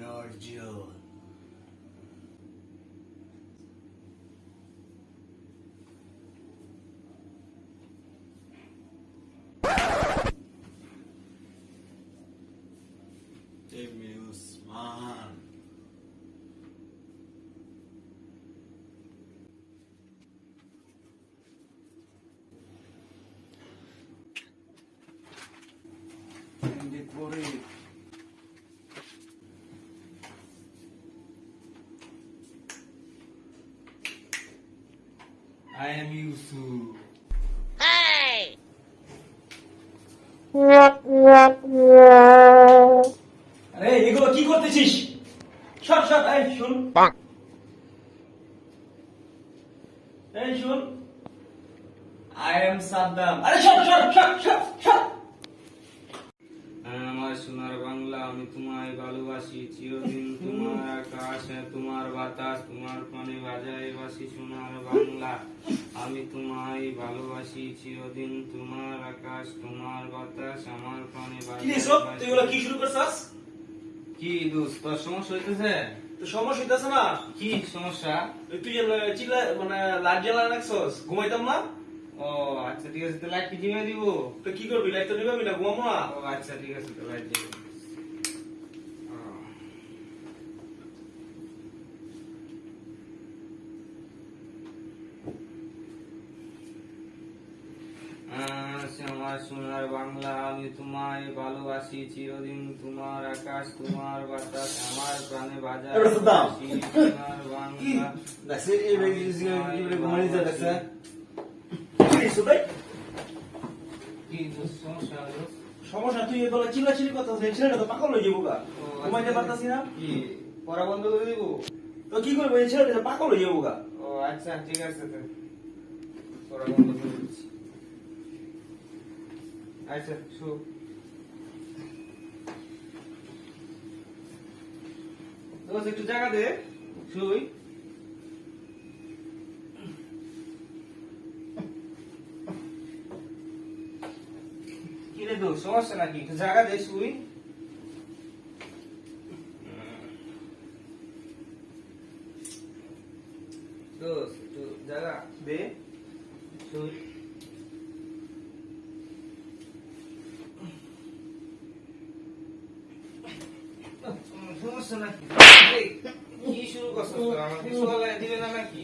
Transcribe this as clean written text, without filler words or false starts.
Nazrul. Timmy Usman. Timmy Kori. I am Yusuf. আরে এগুলো কি করতেছিস? সর সর, এই শুন, এই শুন। I am Saddam. আরে সর সর সর সর সর। আমার সোনার বাংলা, আমি তোমায় ভালোবাসি চিরদিন। তোমার আকাশ, তোমার বাতাস, তোমার প্রাণে বাজায় বাসি। সোনার বাংলা, আমি তোমায় ভালোবাসি চিরদিন। তোমার আকাশ, তোমার বাতাস, আমার প্রাণে কি রে বাজায় সব, তুই বাসি। এগুলো কি শুরু করছস? কি দোস্ত, তোর সমস্যা হইতেছে? তো সমস্যা হইতাছে না? কি সমস্যা? তুই চিল্লা মানে লাইট জ্বালা রাখছস, ঘুমাইতাম না? ও আচ্ছা ঠিক আছে, তো লাইট কি জিমে দিব? তো কি করবি, লাইট তো নিবাবি না, ঘুমাবো না? ও আচ্ছা ঠিক আছে, তো লাইট দিব। আমার সোনার বাংলা, আমি তোমায় ভালোবাসি চিরদিন। তোমার আকাশ, তোমার বাতাস, আমার প্রাণে বাজায় এবার সাদ্দাম। বাসি। সোনার বাংলা, দেখছে এই ভাই কি ঘুমাই যা দেখছে? এই সুদাই কি দোষ, সমস্যা দোষ? সমস্যা, তুই এগুলো চিল্লা চিল্লি কথা বলছিস, ছেলেটা তো পাগল হয়ে যাবো গা। ও, ঘুমাইতে আচ্ছা, পারতাছি না। কি পড়া বন্ধ করে দিব? তো কি করবো, এই ছেলেটা তো পাগল হয়ে যাবো গা। ও আচ্ছা ঠিক আছে, তো পড়া বন্ধ করে দিচ্ছি। আচ্ছা শু। দোষ একটু জায়গা দে, শুই। কি রে দোষ, সমস্যা নাকি? একটু জায়গা দে, শুই। দোষ একটু জায়গা দে, শুই। সমস্যা নাকি? এই, কি শুরু করছো? আমার কিছু বলে দিবে না নাকি?